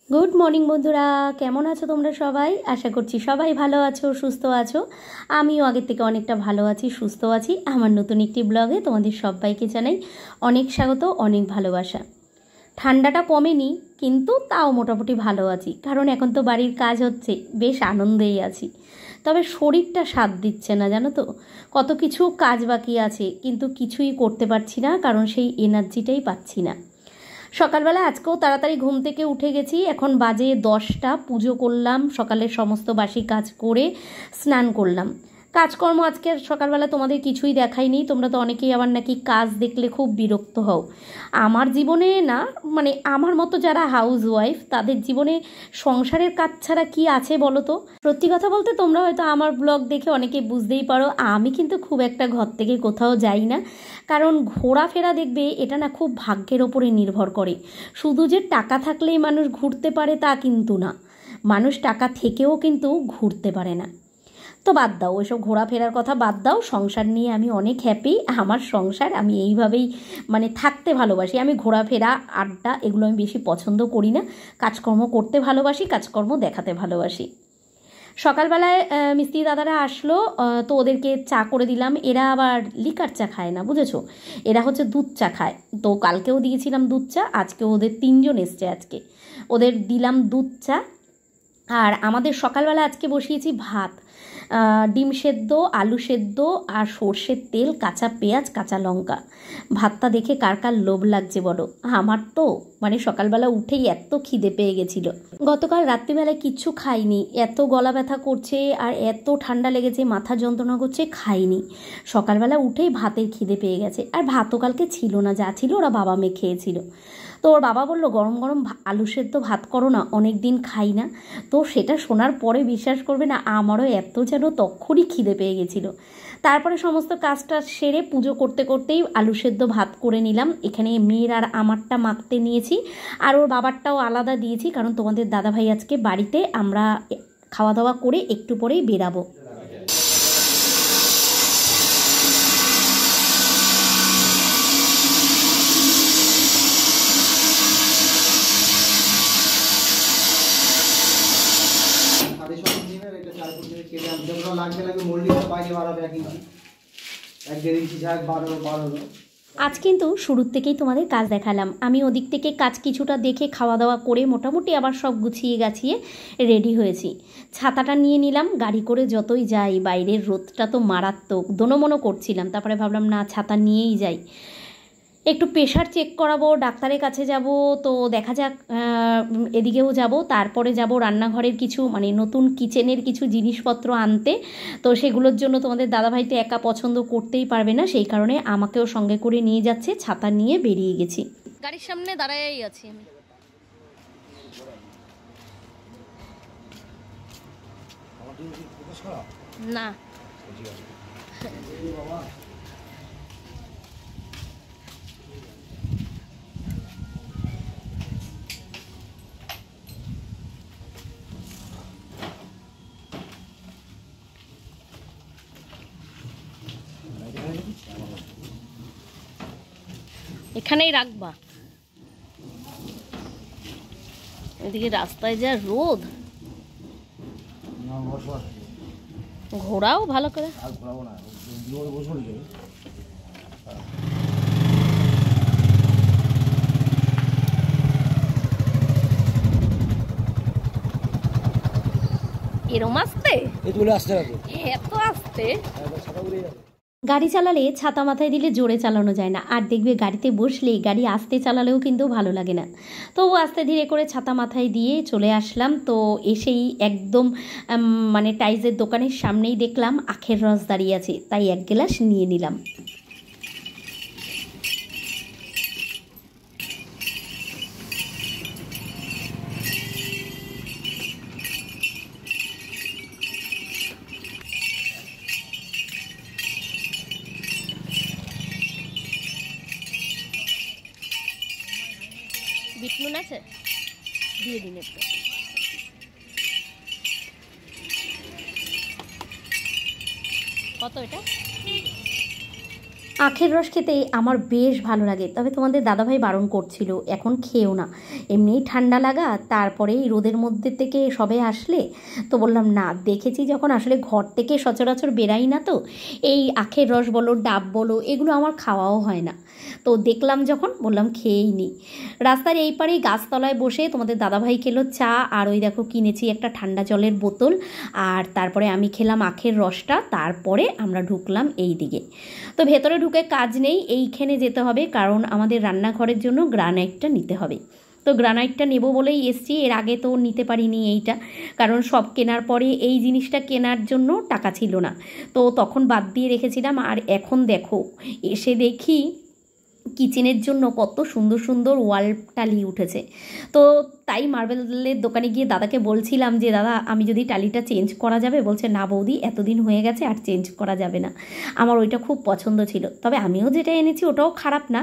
Good morning বন্ধুরা, কেমন আছো তোমরা সবাই? আশা করছি সবাই ভালো আছো, সুস্থ আছো। আমিও আগের থেকে অনেকটা ভালো আছি, সুস্থ আছি। আমার নতুন একটি ব্লগে তোমাদের সবাইকে জানাই অনেক স্বাগত, অনেক ভালোবাসা। ঠান্ডাটা কমেনি, কিন্তু তাও মোটামুটি ভালো আছি, কারণ এখন তো বাড়ির কাজ হচ্ছে, বেশ আনন্দেই আছি। তবে শরীরটা সাথ দিচ্ছে না, জানো তো। কত কিছু কাজ বাকি আছে, কিন্তু কিছুই করতে পারছি না, কারণ সেই এনার্জিটাই পাচ্ছি না। সকালবেলা আজকেও তাড়াতাড়ি ঘুম থেকে উঠে গেছি, এখন বাজে 10টা। পুজো করলাম, সকালের সমস্ত বাসি কাজ করে স্নান করলাম। কাজকর্ম আজকে সকালবেলা তোমাদের কিছুই দেখাইনি। তোমরা তো অনেকেই আবার নাকি কাজ দেখলে খুব বিরক্ত হও। আমার জীবনে না, মানে আমার মতো যারা হাউস ওয়াইফ, তাদের জীবনে সংসারের কাজ ছাড়া কি আছে বলো তো। সত্যি কথা বলতে, তোমরা হয়তো আমার ব্লগ দেখে অনেকে বুঝতেই পারো, আমি কিন্তু খুব একটা ঘর থেকে কোথাও যাই না। কারণ ঘোরাফেরা দেখবে, এটা না খুব ভাগ্যের ওপরে নির্ভর করে। শুধু যে টাকা থাকলেই মানুষ ঘুরতে পারে তা কিন্তু না, মানুষ টাকা থেকেও কিন্তু ঘুরতে পারে না। তো বাদ দাও ওইসব ঘোরাফেরার কথা, বাদ দাও। সংসার নিয়ে আমি অনেক হ্যাপি। আমার সংসার, আমি এইভাবেই মানে থাকতে ভালোবাসি। আমি ঘোরাফেরা, আড্ডা এগুলো আমি বেশি পছন্দ করি না। কাজকর্ম করতে ভালোবাসি, কাজকর্ম দেখাতে ভালোবাসি। সকালবেলায় মিস্ত্রি দাদারা আসলো, তো ওদেরকে চা করে দিলাম। এরা আবার লিকার চা খায় না, বুঝেছো, এরা হচ্ছে দুধ চা খায়। তো কালকেও দিয়েছিলাম দুধ চা, আজকে ওদের 3জন এসছে, আজকে ওদের দিলাম দুধ চা। আর আমাদের সকালবেলা আজকে বসিয়েছি ভাত, ডিম সেদ্ধ, আলু সেদ্ধ আর সর্ষের তেল, কাঁচা পেঁয়াজ, কাঁচা লঙ্কা। ভাতটা দেখে কার কার লোভ লাগছে বলো। আমার তো মানে সকালবেলা উঠেই এত খিদে পেয়ে গেছিল। গতকাল রাত্রিবেলায় কিচ্ছু খাইনি, এত গলা ব্যথা করছে আর এত ঠান্ডা লেগেছে, মাথা যন্ত্রণা করছে, খাইনি। সকালবেলা উঠেই ভাতের খিদে পেয়ে গেছে। আর ভাতও কালকে ছিল না, যা ছিল ওরা বাবা মেয়ে খেয়েছিল। তো ওর বাবা বলল গরম গরম আলু সেদ্ধ ভাত করো না, অনেক দিন খাই না। তো সেটা শোনার পরে বিশ্বাস করবে না, আমারও এত যেন তখনই খিদে পেয়ে গেছিলো। তারপরে সমস্ত কাজটা সেরে পুজো করতে করতেই আলু সেদ্ধ ভাত করে নিলাম। এখানে মেয়ের আর আমারটা মাখতে নিয়েছি, আর ওর বাবারটাও আলাদা দিয়েছি, কারণ তোমাদের দাদাভাই আজকে বাড়িতে, আমরা খাওয়া দাওয়া করে একটু পরেই বেরাবো। আজ কিন্তু শুরুর থেকেই তোমাদের কাজ দেখালাম। আমি ওদিক থেকে কাজ কিছুটা দেখে খাওয়া দাওয়া করে মোটামুটি আবার সব গুছিয়ে গাছিয়ে রেডি হয়েছি। ছাতাটা নিয়ে নিলাম, গাড়ি করে যতই যাই, বাইরের রোদটা তো মারাত্মক, দোনোমনো করছিলাম। তারপরে ভাবলাম না, ছাতা নিয়েই যাই। একটু প্রেশার চেক করাবো, ডাক্তারের কাছে যাব, তো দেখা যাক। এদিকেও যাব, তারপরে যাব রান্নাঘরের কিছু মানে নতুন কিচেনের কিছু জিনিসপত্র আনতে। তো সেগুলোর জন্য তোমাদের দাদাভাই তো একা পছন্দ করতেই পারবে না, সেই কারণে আমাকেও সঙ্গে করে নিয়ে যাচ্ছে। ছাতা নিয়ে বেরিয়ে গেছি, গাড়ির সামনে দাঁড়াই আছি আমি। না এখানেই রাখবা। এদিকে রাস্তায় যা রোদ, ঘোরাও ভালো করে। এরম আসতে এত আসতে গাড়ি চালালে ছাতা মাথায় দিলে জোরে চালানো যায় না, আর দেখবে গাড়িতে বসলে গাড়ি আস্তে চালালেও কিন্তু ভালো লাগে না। তো আস্তে ধীরে করে ছাতা মাথায় দিয়ে চলে আসলাম। তো এসেই একদম মানে টাইজের দোকানের সামনেই দেখলাম আখের রস দাঁড়িয়ে আছে, তাই 1 গ্লাস নিয়ে নিলাম। বিট নুন আছে, দিয়ে দিন একটু। কত এটা? আখের রস খেতে আমার বেশ ভালো লাগে, তবে তোমাদের দাদাভাই বারণ করছিল এখন খেও না। এমনিই ঠান্ডা লাগা, তারপরে এই রোদের মধ্যে থেকে সবে আসলে তো বললাম না, দেখেছি যখন আসলে ঘর থেকে সচরাচর বেরাই না, তো এই আখের রস বলো ডাব বলো এগুলো আমার খাওয়াও হয় না, তো দেখলাম যখন বললাম খেয়েই নিই। রাস্তার এই পারেই গাছতলায় বসে তোমাদের দাদাভাই খেলো চা, আর ওই দেখো কিনেছি একটা ঠান্ডা জলের বোতল, আর তারপরে আমি খেলাম আখের রসটা, তারপরে আমরা ঢুকলাম এই দিকে। তো ভেতরে ঢুকে কাজ নেই, এইখানে যেতে হবে কারণ আমাদের রান্নাঘরের জন্য গ্রানাইটটা নিতে হবে। তো গ্রানাইটটা নেব বলেই এসছি, এর আগে তো নিতে পারিনি এইটা, কারণ সব কেনার পরে এই জিনিসটা কেনার জন্য টাকা ছিল না, তো তখন বাদ দিয়ে রেখেছিলাম। আর এখন দেখো এসে দেখি কিচেনের জন্য কত সুন্দর সুন্দর ওয়াল টালি উঠেছে। তো তাই মার্বেলের দোকানে গিয়ে দাদাকে বলছিলাম যে দাদা আমি যদি টালিটা চেঞ্জ করা যাবে, বলছে না বৌদি এতদিন হয়ে গেছে আর চেঞ্জ করা যাবে না। আমার ওইটা খুব পছন্দ ছিল, তবে আমিও যেটা এনেছি ওটাও খারাপ না,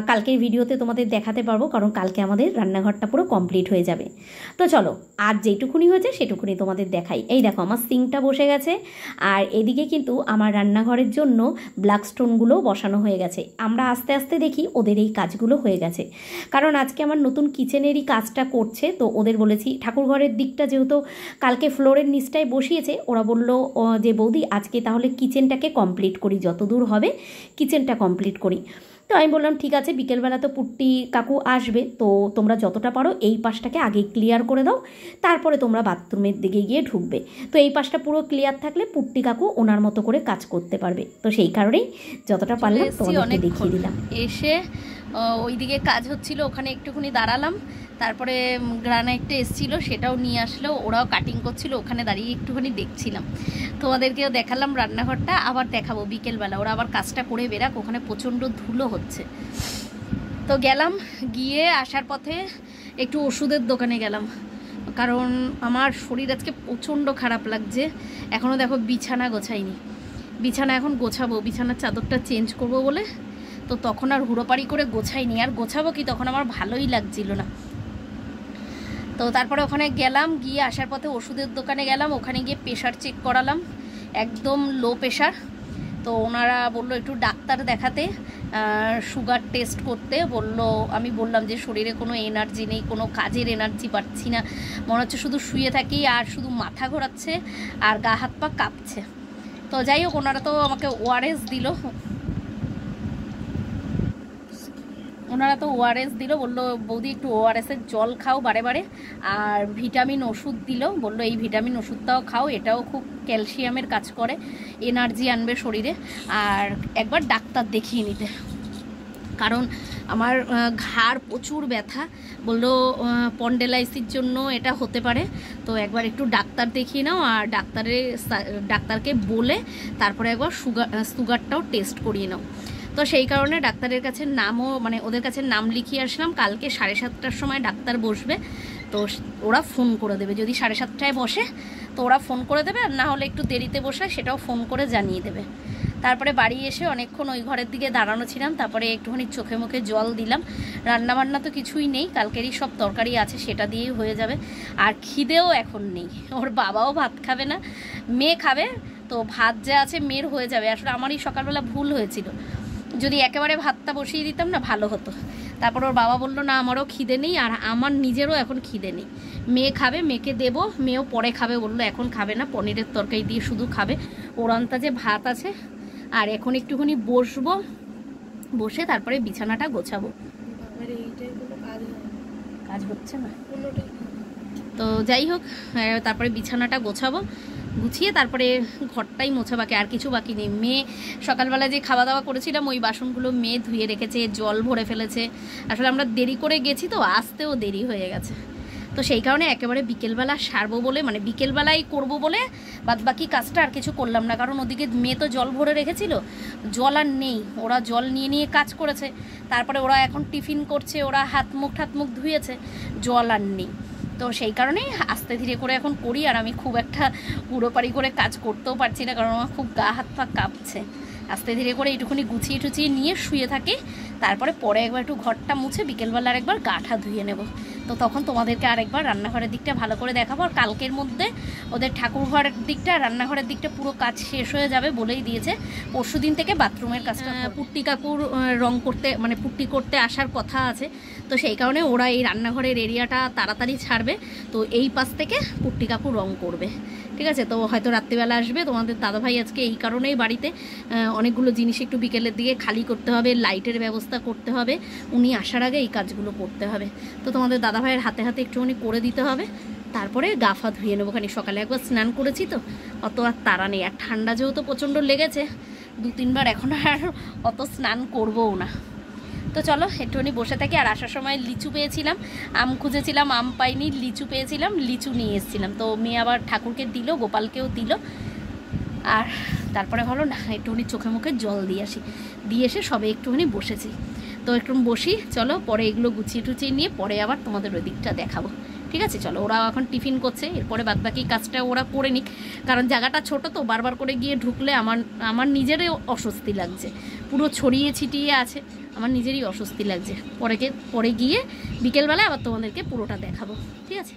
কালকের ভিডিওতে তোমাদের দেখাতে পারবো, কারণ কালকে আমাদের রান্নাঘরটা পুরো কমপ্লিট হয়ে যাবে। তো চলো আর যেটুকুনি হয়েছে সেটুকুনি তোমাদের দেখাই। এই দেখো আমার সিঙ্কটা বসে গেছে, আর এদিকে কিন্তু আমার রান্নাঘরের জন্য ব্ল্যাক স্টোনগুলো বসানো হয়ে গেছে। আমরা আস্তে আস্তে দেখি ওদের এই কাজগুলো হয়ে গেছে, কারণ আজকে আমার নতুন কিচেনেরই কাজটা করছে, তো ওদের বলেছি ঠাকুরঘরের দিকটা যেহেতু কালকে ফ্লোরের নিচটায় বসিয়েছে, ওরা বলল যে বৌদি আজকে তাহলে কিচেনটাকে কমপ্লিট করি, যতদূর হবে কিচেনটা কমপ্লিট করি। তো আমি বললাম ঠিক আছে, বিকেলবেলা তো পুট্টি কাকু আসবে, তো তোমরা যতটা পারো এই পাশটাকে আগে ক্লিয়ার করে দাও, তারপরে তোমরা বাথরুমের দিকে গিয়ে ঢুকবে। তো এই পাশটা পুরো ক্লিয়ার থাকলে পুট্টি কাকু ওনার মতো করে কাজ করতে পারবে, তো সেই কারণেই যতটা পারলাম তোমাদেরকে দেখিয়ে দিলাম। এসে ওইদিকে কাজ হচ্ছিল, ওখানে একটুখানি দাঁড়ালাম, তারপরে গ্রানাইটটা এসেছিলো সেটাও নিয়ে আসলো, ওরাও কাটিং করছিল, ওখানে দাঁড়িয়ে একটুখানি দেখছিলাম। তোমাদেরকেও দেখালাম রান্নাঘরটা, আবার দেখাবো বিকেলবেলা, ওরা আবার কাজটা করে বেরাক, ওখানে প্রচণ্ড ধুলো হচ্ছে। তো গেলাম, গিয়ে আসার পথে একটু ওষুধের দোকানে গেলাম, কারণ আমার শরীর আজকে প্রচণ্ড খারাপ লাগছে। এখনও দেখো বিছানা গোছাইনি, বিছানা এখন গোছাবো, বিছানার চাদরটা চেঞ্জ করব বলে, তো তখন আর হুড়োপাড়ি করে গোছাইনি, আর গোছাবো কি তখন আমার ভালোই লাগছিল না। তো তারপরে ওখানে গেলাম, গিয়ে আসার পথে ওষুধের দোকানে গেলাম, ওখানে গিয়ে প্রেশার চেক করালাম, একদম লো প্রেশার। তো ওনারা বললো একটু ডাক্তার দেখাতে, সুগার টেস্ট করতে বললো। আমি বললাম যে শরীরে কোনো এনার্জি নেই, কোনো কাজের এনার্জি পাচ্ছি না, মনে হচ্ছে শুধু শুয়ে থাকি আর শুধু মাথা ঘোরাচ্ছে আর গা হাত পা কাঁপছে। তো যাই হোক, ওনারা তো আমাকে ওআরএস দিল, বললো বৌদি একটু ওআরএসের জল খাও বারে বারে, আর ভিটামিন ওষুধ দিল, বললো এই ভিটামিন ওষুধটাও খাও, এটাও খুব ক্যালসিয়ামের কাজ করে, এনার্জি আনবে শরীরে, আর একবার ডাক্তার দেখিয়ে নিতে, কারণ আমার ঘাড় প্রচুর ব্যথা, বললো পন্ডেলাইসির জন্য এটা হতে পারে, তো একবার একটু ডাক্তার দেখিয়ে নাও, আর ডাক্তারকে বলে তারপরে একবার সুগারটাও টেস্ট করিয়ে নাও। তো সেই কারণে ডাক্তারের কাছে নামও মানে ওদের কাছে নাম লিখিয়ে আসলাম, কালকে 7:30টার সময় ডাক্তার বসবে, তো ওরা ফোন করে দেবে, যদি 7:30টায় বসে তো ওরা ফোন করে দেবে, আর না হলে একটু দেরিতে বসলে সেটাও ফোন করে জানিয়ে দেবে। তারপরে বাড়ি এসে অনেকক্ষণ ওই ঘরের দিকে দাঁড়ানো ছিলাম, তারপরে একটুখানি চোখে মুখে জল দিলাম। রান্নাবান্না তো কিছুই নেই, কালকেরই সব তরকারি আছে, সেটা দিয়েই হয়ে যাবে। আর খিদেও এখন নেই, ওর বাবাও ভাত খাবে না, মেয়ে খাবে, তো ভাত যা আছে মেয়ের হয়ে যাবে। আসলে আমারই সকালবেলা ভুল হয়েছিল, যদি একেবারে ভাতটা বসিয়ে দিতাম না ভালো হতো। তারপর ওর বাবা বললো না আমারও খিদে নেই, আর আমার নিজেরও এখন খিদে নেই, মেয়ে খাবে, মেয়েকে দেবো, মেয়েও পরে খাবে, বললো এখন খাবে না, পনিরের তরকারি দিয়ে শুধু খাবে, ওর আন্তাজে ভাত আছে। আর এখন একটুখানি বসবো, বসে তারপরে বিছানাটা গোছাবো, কাজ হচ্ছে না তো যাই হোক, তারপরে বিছানাটা গোছাবো, গুছিয়ে তারপরে ঘরটাই মোছা বাকি, আর কিছু বাকি নেই। মেয়ে সকালবেলা যে খাওয়া দাওয়া করেছিলাম ওই বাসনগুলো মেয়ে ধুয়ে রেখেছে, জল ভরে ফেলেছে, আসলে আমরা দেরি করে গেছি তো আসতেও দেরি হয়ে গেছে, তো সেই কারণে একেবারে বিকেলবেলা সারবো বলে, মানে বিকেলবেলায় করবো বলে বাদ বাকি কাজটা আর কিছু করলাম না, কারণ ওদিকে মেয়ে তো জল ভরে রেখেছিল, জল আর নেই, ওরা জল নিয়ে নিয়ে কাজ করেছে, তারপরে ওরা এখন টিফিন করছে, ওরা হাত মুখ ধুয়েছে, জল আর নেই, তো সেই কারণেই আস্তে ধীরে করে এখন করি। আর আমি খুব একটা পুরোপারি করে কাজ করতেও পারছি না, কারণ আমার খুব গা হাত পা কাঁপছে, আস্তে ধীরে করে এইটুকুনি গুছিয়ে টুচিয়ে নিয়ে শুয়ে থাকি, তারপরে পরে একবার একটু ঘরটা মুছে বিকেলবেলা আরেকবার গাটা ধুয়ে নেব, তো তখন তোমাদেরকে আরেকবার রান্নাঘরের দিকটা ভালো করে দেখাবো। আর কালকের মধ্যে ওদের ঠাকুরঘরের দিকটা রান্নাঘরের দিকটা পুরো কাজ শেষ হয়ে যাবে বলেই দিয়েছে, পরশু দিন থেকে বাথরুমের কাজটা পুট্টি কাকুর রং করতে মানে পুট্টি করতে আসার কথা আছে, তো সেই কারণে ওরা এই রান্নাঘরের এরিয়াটা তাড়াতাড়ি ছাড়বে। তো এই পাশ থেকে পুট্টি কাকু রং করবে, ঠিক আছে। তো হয়তো রাত্রিবেলা আসবে তোমাদের দাদাভাই। আজকে এই কারণেই বাড়িতে অনেকগুলো জিনিস একটু বিকেলের দিকে খালি করতে হবে, লাইটের ব্যবস্থা করতে হবে, উনি আসার আগে এই কাজগুলো করতে হবে। তো তোমাদের দাদাভাইয়ের হাতে হাতে একটুখানি করে দিতে হবে, তারপরে গা ফা ধুয়ে নেবো। খানি সকালে একবার স্নান করেছি তো অত আর তাড়া নেই, আর ঠান্ডা যেহেতু প্রচণ্ড লেগেছে 2-3 বার, এখন আর অত স্নান করবোও না। তো চলো একটুখানি বসে থাকি। আর আসার সময় লিচু পেয়েছিলাম, আম খুঁজেছিলাম, আম পাইনি, লিচু পেয়েছিলাম, লিচু নিয়ে এসেছিলাম। তো মেয়ে আবার ঠাকুরকে দিল, গোপালকেও দিল। আর তারপরে হলো না একটুখানি চোখে মুখে জল দিয়ে আসি, দিয়ে এসে সবে একটুখানি বসেছি। তো একটু বসি, চলো পরে এগুলো গুছিয়ে টুচিয়ে নিয়ে পরে আবার তোমাদের ওই দিকটা দেখাবো, ঠিক আছে। চলো, ওরা এখন টিফিন করছে, এরপরে বাদবাকি কাজটা ওরা করে নিক, কারণ জায়গাটা ছোট তো বারবার করে গিয়ে ঢুকলে আমার নিজেরই অস্বস্তি লাগছে, পুরো ছড়িয়ে ছিটিয়ে আছে, আমার নিজেরই অস্বস্তি লাগছে। পরে গিয়ে বিকেলবেলায় আবার তোমাদেরকে পুরোটা দেখাবো, ঠিক আছে।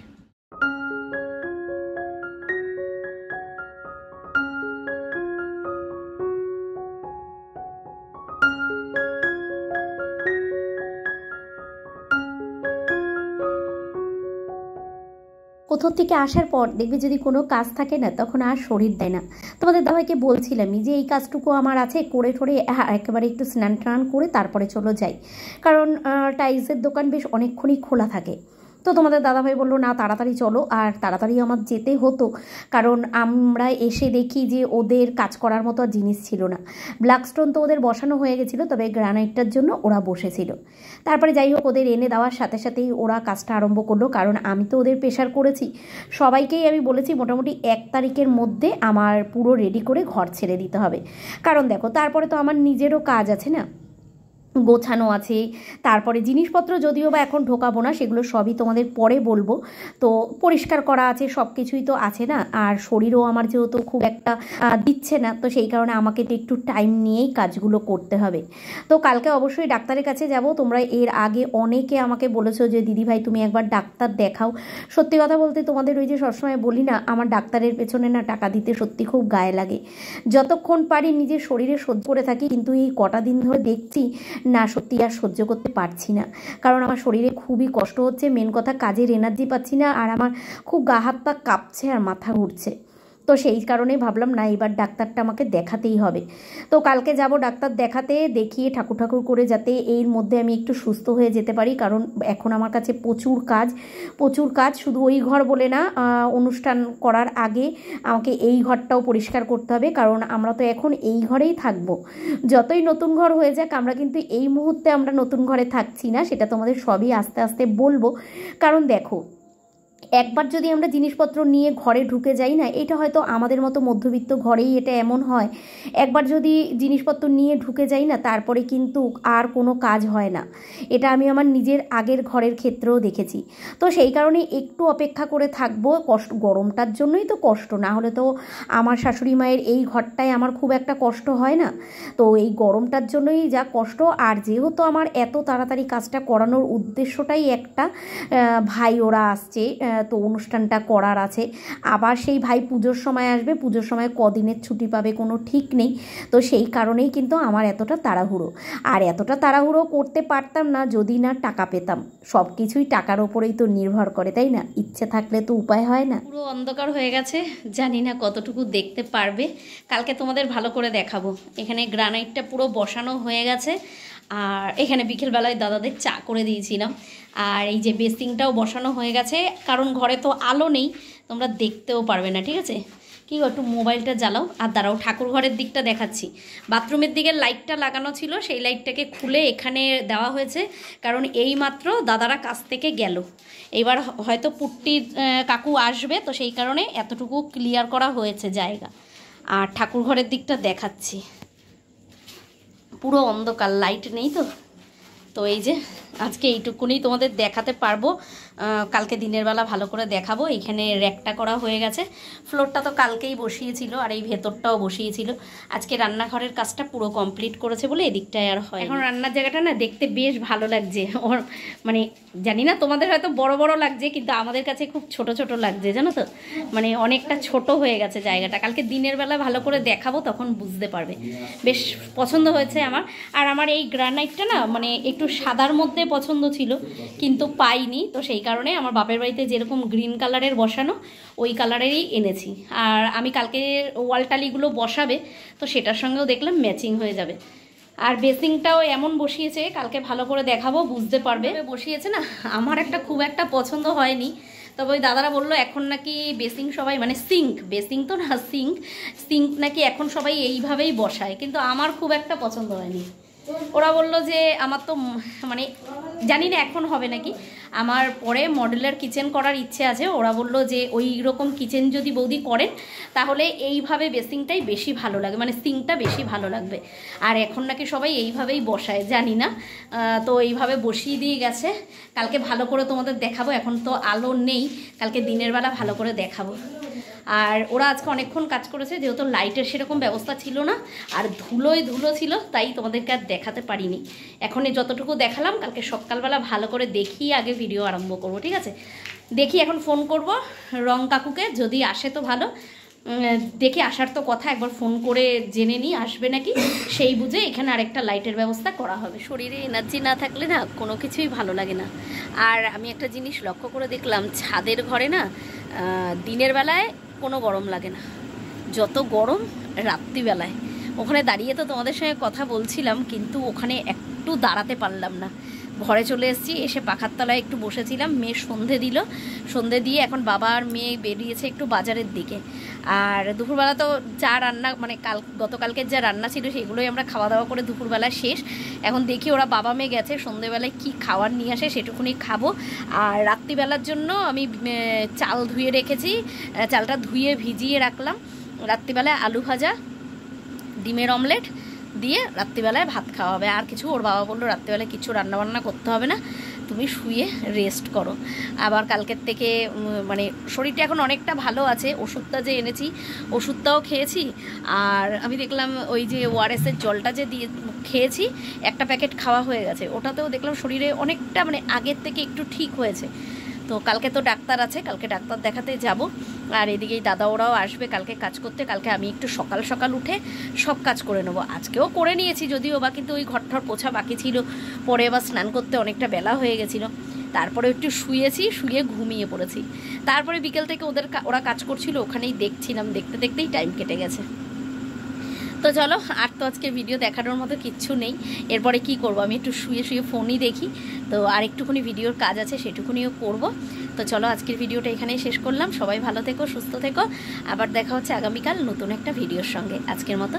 কোথাও থেকে আসার পর দেখবে যদি কোনো কাজ থাকে না তখন আর শরীর দেয় না। তোমাদের দাদাভাইকে বলছিলামই যে এই কাজটুকু আমার আছে, করে ঠোরে একেবারে একটু স্নান টান করে তারপরে চলো যাই, কারণ টাইলসের দোকান বেশ অনেকক্ষণই খোলা থাকে। তো তোমাদের দাদাভাই বললো না তাড়াতাড়ি চলো, আর তাড়াতাড়ি আমার যেতে হতো, কারণ আমরা এসে দেখি যে ওদের কাজ করার মতো আর জিনিস ছিল না। ব্ল্যাকস্টোন তো ওদের বসানো হয়ে গেছিলো, তবে গ্রানাইটটার জন্য ওরা বসেছিল। তারপরে যাই হোক, ওদের এনে দেওয়ার সাথে সাথেই ওরা কাজটা আরম্ভ করলো, কারণ আমি তো ওদের প্রেশার করেছি। সবাইকেই আমি বলেছি মোটামুটি 1 তারিখের মধ্যে আমার পুরো রেডি করে ঘর ছেড়ে দিতে হবে, কারণ দেখো তারপরে তো আমার নিজেরও কাজ আছে না, গোছানো আছে। তারপরে জিনিসপত্র যদিও বা এখন ঢোকাবো না, সেগুলো সবই তোমাদের পরে বলবো। তো পরিষ্কার করা আছে, সব কিছুই তো আছে না। আর শরীরও আমার যেহেতু খুব একটা দিচ্ছে না, তো সেই কারণে আমাকে তো একটু টাইম নিয়েই কাজগুলো করতে হবে। তো কালকে অবশ্যই ডাক্তারের কাছে যাব। তোমরা এর আগে অনেকে আমাকে বলেছো যে দিদিভাই তুমি একবার ডাক্তার দেখাও। সত্যি কথা বলতে তোমাদের ওই যে সবসময় বলি না, আমার ডাক্তারের পেছনে না টাকা দিতে সত্যি খুব গায়ে লাগে। যতক্ষণ পারি নিজের শরীরে সহ্য করে থাকি, কিন্তু এই কটা দিন ধরে দেখছি না সত্যি আর সহ্য করতে পারছি না, কারণ আমার শরীরে খুবই কষ্ট হচ্ছে। মেন কথা কাজের এনার্জি পাচ্ছি না, আর আমার খুব গা হাত পা কাঁপছে আর মাথা ঘুরছে। তো সেই কারণেই ভাবলাম না এবার ডাক্তারটা আমাকে দেখাতেই হবে। তো কালকে যাব ডাক্তার দেখাতে, দেখিয়ে ঠাকুর করে যাতে এর মধ্যে আমি একটু সুস্থ হয়ে যেতে পারি, কারণ এখন আমার কাছে প্রচুর কাজ। শুধু ওই ঘর বলে না, অনুষ্ঠান করার আগে আমাকে এই ঘরটাও পরিষ্কার করতে হবে, কারণ আমরা তো এখন এই ঘরেই থাকবো। যতই নতুন ঘর হয়ে যাক, আমরা কিন্তু এই মুহূর্তে আমরা নতুন ঘরে থাকছি না, সেটা তোমাদের সবই আস্তে আস্তে বলবো। কারণ দেখো, একবার যদি আমরা জিনিসপত্র নিয়ে ঘরে ঢুকে যাই না, এটা হয়তো আমাদের মতো মধ্যবিত্ত ঘরেই এটা এমন হয়, একবার যদি জিনিসপত্র নিয়ে ঢুকে যাই না, তারপরে কিন্তু আর কোনো কাজ হয় না। এটা আমি আমার নিজের আগের ঘরের ক্ষেত্রেও দেখেছি। তো সেই কারণে একটু অপেক্ষা করে থাকবো। গরমটার জন্যই তো কষ্ট, না হলে তো আমার শাশুড়ি মায়ের এই ঘরটায় আমার খুব একটা কষ্ট হয় না। তো এই গরমটার জন্যই যা কষ্ট। আর যেহেতু আমার এত তাড়াতাড়ি কাজটা করানোর উদ্দেশ্যটাই একটা, ভাই ওরা আসছে, তো অনুষ্ঠানটা করার আছে। আবার সেই ভাই পুজোর সময় আসবে, পুজোর সময় কদিনের ছুটি পাবে কোনো ঠিক নেই। তো সেই কারণেই কিন্তু আমার এতটা তাড়াহুড়ো। আর এতটা তাড়াহুড়ো করতে পারতাম না যদি না টাকা পেতাম। সব কিছুই টাকার ওপরেই তো নির্ভর করে, তাই না? ইচ্ছে থাকলে তো উপায় হয় না। পুরো অন্ধকার হয়ে গেছে, জানি না কতটুকু দেখতে পারবে। কালকে তোমাদের ভালো করে দেখাবো। এখানে গ্রানাইটটা পুরো বসানো হয়ে গেছে, আর এখানে বিকেলবেলায় দাদাদের চা করে দিয়েছিলাম। আর এই যে বেসিংটাও বসানো হয়ে গেছে, কারণ ঘরে তো আলো নেই, তোমরা দেখতেও পারবে না, ঠিক আছে। কি একটু মোবাইলটা জ্বালাও, আর দাঁড়াও ঠাকুর ঘরের দিকটা দেখাচ্ছি। বাথরুমের দিকে লাইটটা লাগানো ছিল, সেই লাইটটাকে খুলে এখানে দেওয়া হয়েছে, কারণ এই মাত্র দাদারা কাছ থেকে গেল। এবার হয়তো পুট্টি কাকু আসবে, তো সেই কারণে এতটুকু ক্লিয়ার করা হয়েছে জায়গা। আর ঠাকুর ঘরের দিকটা দেখাচ্ছি, পুরো অন্ধকার, লাইট নেই তো। তো এই যে আজকে এইটুকুনি তোমাদের দেখাতে পারবো, কালকে দিনের বেলা ভালো করে দেখাবো। এখানে র্যাকটা করা হয়ে গেছে, ফ্লোরটা তো কালকেই বসিয়েছিল, আর এই ভেতরটাও বসিয়েছিল। আজকে রান্নাঘরের কাজটা পুরো কমপ্লিট করেছে বলে এদিকটায় আর হয়। এখন রান্নার জায়গাটা না দেখতে বেশ ভালো লাগছে, ওর মানে জানি না তোমাদের হয়তো বড় বড় লাগছে, কিন্তু আমাদের কাছে খুব ছোট ছোট লাগছে, জানো তো, মানে অনেকটা ছোট হয়ে গেছে জায়গাটা। কালকে দিনের বেলা ভালো করে দেখাবো, তখন বুঝতে পারবে। বেশ পছন্দ হয়েছে আমার। আর আমার এই গ্রানাইটটা না মানে একটু সাদার মধ্যে পছন্দ ছিল কিন্তু পাইনি, তো সেই কারণে আমার বাপের বাড়িতে যেরকম গ্রিন কালারের বসানো ওই কালারেরই এনেছি। আর আমি কালকে ওয়াল টালিগুলো বসাবে, তো সেটার সঙ্গেও দেখলাম ম্যাচিং হয়ে যাবে। আর বেসিংটাও এমন বসিয়েছে, কালকে ভালো করে দেখাবো, বুঝতে পারবে। বসিয়েছে না, আমার খুব একটা পছন্দ হয়নি। তবে ওই দাদারা বললো এখন নাকি বেসিং সবাই, মানে সিঙ্ক, বেসিং তো না সিঙ্ক নাকি এখন সবাই এইভাবেই বসায়, কিন্তু আমার খুব একটা পছন্দ হয়নি। ওরা বললো যে আমার তো মানে জানি না এখন হবে নাকি, আমার পরে মডেলার কিচেন করার ইচ্ছে আছে। ওরা বললো যে ওই রকম কিচেন যদি বৌদি করেন তাহলে এইভাবে বেসিংটাই বেশি ভালো লাগে, মানে সিঙ্কটা বেশি ভালো লাগবে। আর এখন নাকি সবাই এইভাবেই বসায়, জানি না। তো এইভাবে বসিয়ে দিয়ে গেছে, কালকে ভালো করে তোমাদের দেখাবো। এখন তো আলো নেই, কালকে দিনের বেলা ভালো করে দেখাবো। আর ওরা আজকে অনেকক্ষণ কাজ করেছে, যেহেতু লাইটের সেরকম ব্যবস্থা ছিল না আর ধুলো ছিল, তাই তোমাদেরকে আর দেখাতে পারিনি। এখন যতটুকু দেখালাম, কালকে সকালবেলা ভালো করে দেখিয়ে আগে ভিডিও আরম্ভ করব, ঠিক আছে? দেখি এখন ফোন করব রং কাকুকে, যদি আসে তো ভালো, দেখে আসার তো কথা, একবার ফোন করে জেনে নিই আসবে নাকি, সেই বুঝে এখানে আরেকটা লাইটের ব্যবস্থা করা হবে। শরীরে এনার্জি না থাকলে না কোনো কিছুই ভালো লাগে না। আর আমি একটা জিনিস লক্ষ্য করে দেখলাম, ছাদের ঘরে না দিনের বেলায় কোনো গরম লাগে না, যত গরম রাত্রিবেলায়। ওখানে দাঁড়িয়ে তো তোমাদের সঙ্গে কথা বলছিলাম, কিন্তু ওখানে একটু দাঁড়াতে পারলাম না, ঘরে চলে এসেছি। এসে পাখার তলায় একটু বসেছিলাম, মেয়ে সন্ধে দিল, সন্ধে দিয়ে এখন বাবা আর মেয়ে বেরিয়েছে একটু বাজারের দিকে। আর দুপুরবেলা তো যা রান্না, মানে গতকালকের যা রান্না ছিল সেগুলোই আমরা খাওয়া দাওয়া করে দুপুরবেলা শেষ। এখন দেখি ওরা বাবা মেয়ে গেছে, সন্ধেবেলায় কি খাওয়ার নিয়ে আসে সেটুকুনি খাবো। আর রাত্রিবেলার জন্য আমি চাল ধুয়ে রেখেছি, চালটা ধুয়ে ভিজিয়ে রাখলাম। রাত্রিবেলায় আলু ভাজা, ডিমের অমলেট দিয়ে রাত্রিবেলায় ভাত খাওয়া হবে। আর কিছু ওর বাবা বললো রাত্রিবেলায় কিছু রান্নাবান্না করতে হবে না, তুমি শুয়ে রেস্ট করো। আবার কালকের থেকে মানে শরীরটা এখন অনেকটা ভালো আছে। ওষুধটা যে এনেছি ওষুধটাও খেয়েছি। আর আমি দেখলাম ওই যে ওআরএসের জলটা যে দিয়ে খেয়েছি, একটা প্যাকেট খাওয়া হয়ে গেছে, ওটাতেও দেখলাম শরীরে অনেকটা মানে আগের থেকে একটু ঠিক হয়েছে। তো কালকে তো ডাক্তার আছে, কালকে ডাক্তার দেখাতে যাব। আর এদিকেই দাদা ওরাও আসবে কালকে কাজ করতে। কালকে আমি একটু সকাল সকাল উঠে সব কাজ করে নেবো। আজকেও করে নিয়েছি যদিও বা, কিন্তু ওই ঘরঠর পোছা বাকি ছিল, পরে আবার স্নান করতে অনেকটা বেলা হয়ে গেছিলো। তারপরে একটু শুয়েছি, শুয়ে ঘুমিয়ে পড়েছি। তারপরে বিকেল থেকে ওরা কাজ করছিল, ওখানেই দেখছিলাম, দেখতে দেখতেই টাইম কেটে গেছে। তো চলো, আর তো আজকে ভিডিও দেখানোর মতো কিচ্ছু নেই। এরপরে কি করব, আমি একটু শুয়ে শুয়ে ফোনই দেখি। তো আর একটুখানি ভিডিওর কাজ আছে, সেটুকুনিও করব। তো চলো, আজকের ভিডিওটা এখানেই শেষ করলাম। সবাই ভালো থেকো, সুস্থ থেকো। আবার দেখা হচ্ছে আগামীকাল নতুন একটা ভিডিওর সঙ্গে। আজকের মতো